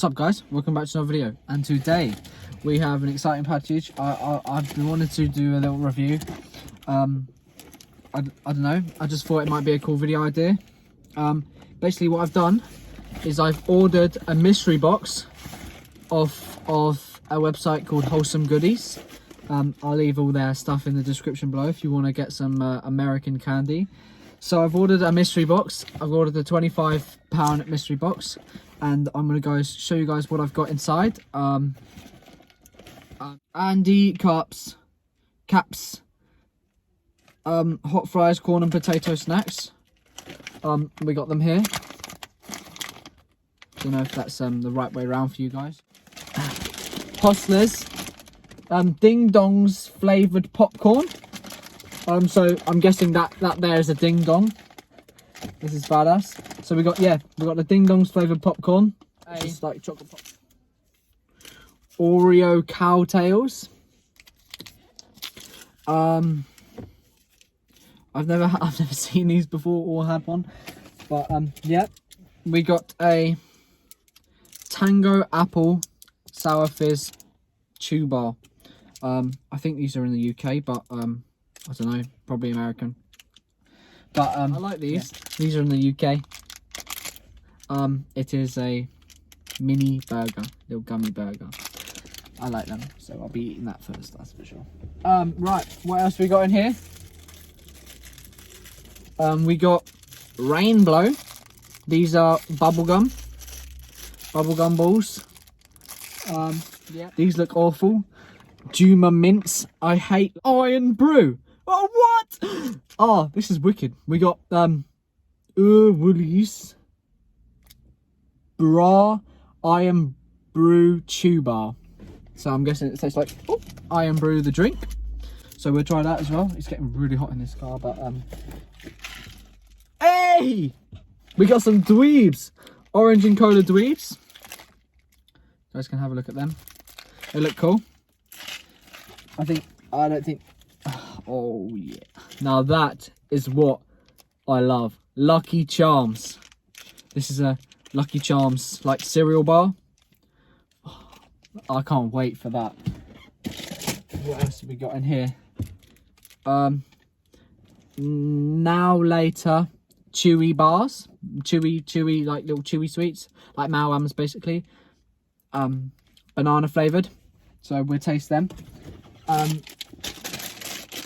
What's up guys, welcome back to another video, and today we have an exciting package. I've been wanting to do a little review. I don't know, I just thought it might be a cool video idea. Basically what I've done is I've ordered a mystery box of a website called Wholesome Goodies. I'll leave all their stuff in the description below if you want to get some American candy. So I've ordered a mystery box. I've ordered a £25 mystery box, and I'm going to show you guys what I've got inside. Andy caps, hot fries, corn and potato snacks. We got them here. Don't know if that's the right way around for you guys. Hustlers, ding dongs flavoured popcorn. So I'm guessing that there is a ding dong. This is badass. So we got the ding dongs flavoured popcorn. Just like chocolate pop. Oreo cowtails. I've never seen these before or had one, but yeah, we got a Tango apple sour fizz chew bar. I think these are in the UK, but I don't know, probably American. But I like these. Yeah. These are in the UK. It is a mini burger, little gummy burger. I like them, so I'll be eating that first, that's for sure. Right, what else we got in here? We got Rain Blow. These are bubblegum balls. Yeah. These look awful. Juma mints. I hate iron brew. Oh, what? Oh, this is wicked. We got Woolies Bra Iron Brew Chew Bar. So I'm guessing it tastes like Iron Brew the drink. So we'll try that as well. It's getting really hot in this car, but hey! We got some dweebs. Orange and cola dweebs. You guys can have a look at them. They look cool. I don't think oh yeah, now that is what I love. Lucky Charms. This is a Lucky Charms like cereal bar. I can't wait for that. What else have we got in here? Now later chewy bars, chewy like little chewy sweets, like Mawams basically. Banana flavored, so we'll taste them.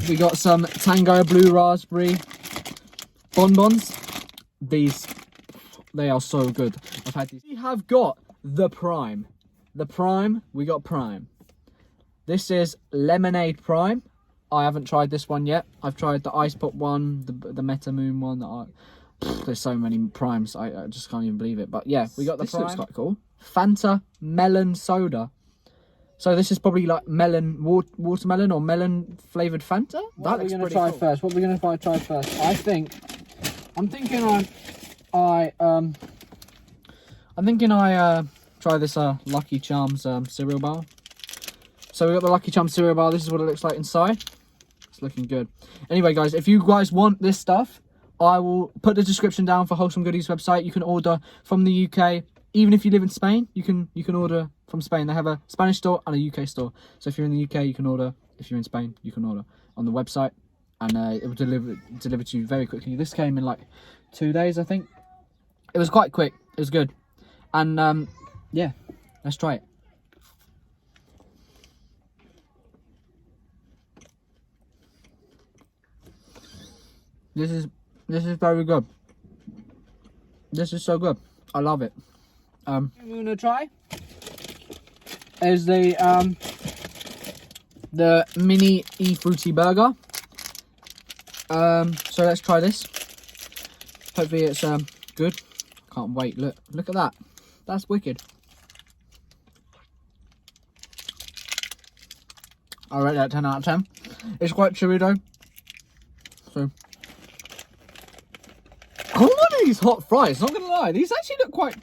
We got some Tango blue raspberry bonbons. These, they are so good. I've had these. We have got the Prime. We got Prime. This is Lemonade Prime. I haven't tried this one yet. I've tried the Ice Pop one, the Meta Moon one. There's so many Primes, I just can't even believe it. But yeah, we got the Prime. This looks quite cool. Fanta Melon Soda. So this is probably like melon, watermelon or melon flavoured Fanta. That looks pretty cool. What are we going to try first? I'm thinking I try this Lucky Charms cereal bar. So we got the Lucky Charms cereal bar. This is what it looks like inside. It's looking good. Anyway, guys, if you guys want this stuff, I will put the description down for Wholesome Goodies website. You can order from the UK. Even if you live in Spain, you can order from Spain. They have a Spanish store and a UK store. So if you're in the UK, you can order. If you're in Spain, you can order on the website, and it will deliver to you very quickly. This came in like 2 days, I think. It was quite quick. It was good, and yeah, let's try it. This is very good. This is so good. I love it. We're gonna try is the mini fruity burger. So let's try this. Hopefully it's good. Can't wait. Look at that. That's wicked. I rate that 10 out of 10. It's quite chewy though. So I want these hot fries, not gonna lie. These actually look quite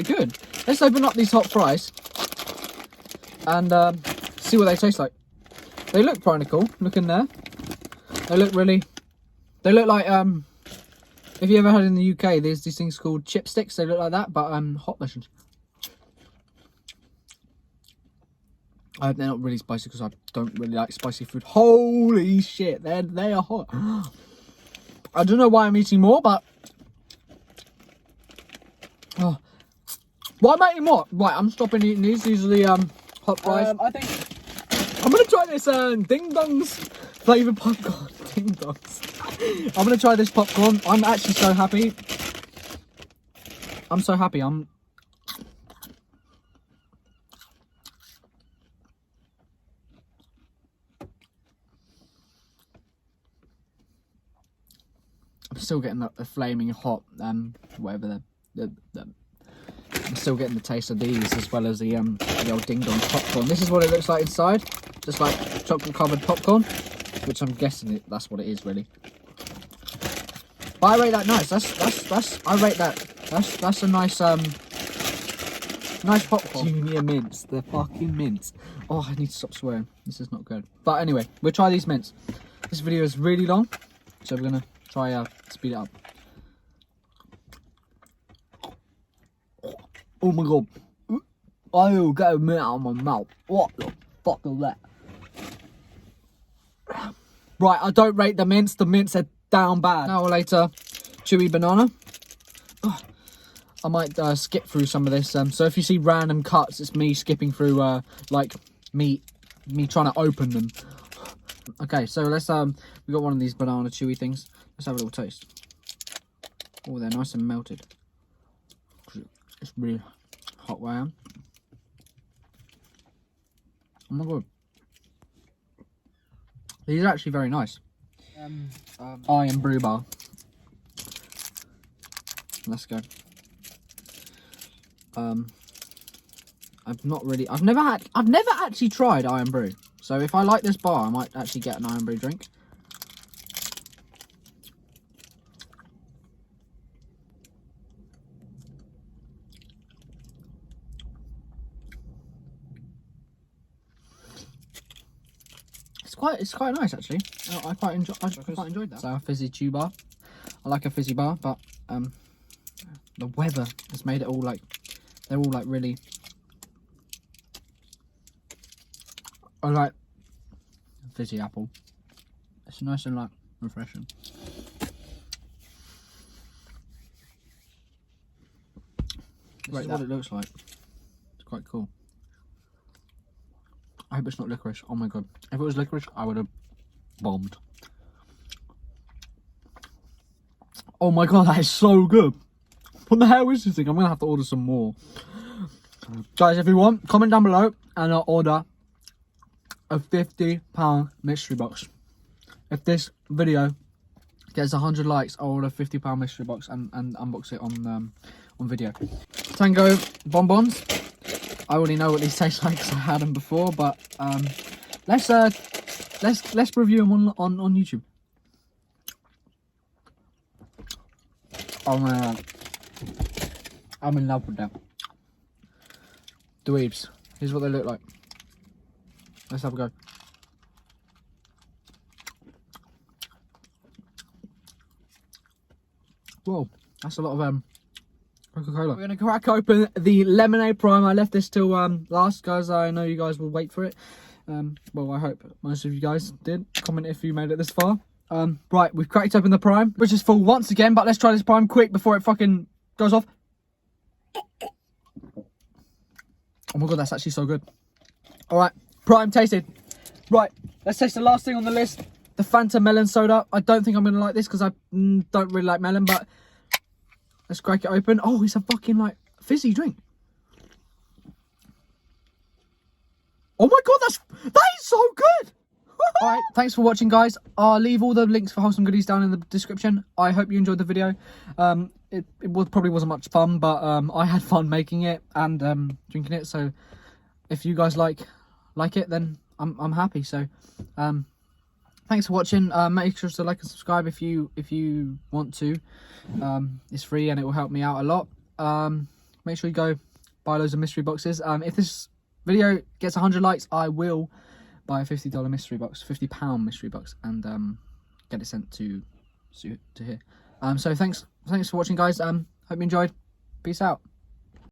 good. Let's open up these hot fries and see what they taste like. They look kind of cool. Look in there. They look like if you ever had in the UK, there's these things called chipsticks. They look like that, but hot versions. They're not really spicy because I don't really like spicy food. Holy shit, they are hot. I don't know why I'm eating more, but oh. Why am I eating more? Right, I'm stopping eating these. These are the hot fries. I think I'm gonna try this Ding Dongs flavoured popcorn. Ding Dongs. I'm gonna try this popcorn. I'm actually so happy. I'm so happy. I'm still getting the flaming hot whatever I'm still getting the taste of these as well as the old Ding Dong popcorn. This is what it looks like inside, just like chocolate covered popcorn, which I'm guessing that's what it is really. But I rate that nice. I rate that. That's a nice nice popcorn. Junior mints, the fucking mints. Oh, I need to stop swearing. This is not good. But anyway, we'll try these mints. This video is really long, so we're gonna try speed it up. Oh my god. I will get a mint out of my mouth. What the fuck is that? Right, I don't rate the mints. The mints are down bad. Now or later, chewy banana. Oh, I might skip through some of this. So if you see random cuts, it's me skipping through, like me trying to open them. Okay, so let's we got one of these banana chewy things. Let's have a little taste. Oh, they're nice and melted. It's really hot where I am. Oh my god. These are actually very nice. Iron Brew Bar. Let's go. I've never actually tried Iron Brew. So if I like this bar, I might actually get an Iron Brew drink. It's quite nice actually. I quite enjoyed that. So a fizzy chew bar. I like a fizzy bar, but the weather has made it all like they're all like really. I like fizzy apple. It's nice and like refreshing. This is what it looks like. It's quite cool. I hope it's not licorice. Oh my god. If it was licorice, I would have bombed. Oh my god, that is so good. What the hell is this thing? I'm going to have to order some more. Guys, if you want, comment down below and I'll order a £50 mystery box. If this video gets 100 likes, I'll order a £50 mystery box and unbox it on video. Tango bonbons. I already know what these taste like because I had them before, but let's review them on YouTube. Oh man, I'm in love with them. Dweebs. Here's what they look like. Let's have a go. Whoa, that's a lot of Coca-Cola. We're going to crack open the lemonade prime. I left this till last, guys. I know you guys will wait for it. Well, I hope most of you guys did. Comment if you made it this far. Right, we've cracked open the prime, which is full once again, but let's try this prime quick before it fucking goes off. Oh my god, that's actually so good. Alright, prime tasted. Right, let's taste the last thing on the list. The Fanta melon soda. I don't think I'm going to like this because I don't really like melon, but let's crack it open. Oh, it's a fucking, like, fizzy drink. Oh my god, that is so good! Alright, thanks for watching, guys. I'll leave all the links for Wholesome goodies down in the description. I hope you enjoyed the video. It probably wasn't much fun, but I had fun making it and drinking it. So if you guys like it, then I'm happy. So thanks for watching. Make sure to like and subscribe if you want to. It's free and it will help me out a lot. Make sure you go buy loads of mystery boxes. If this video gets 100 likes, I will buy a $50 mystery box, £50 mystery box, and get it sent to here. So thanks for watching, guys. Hope you enjoyed. Peace out.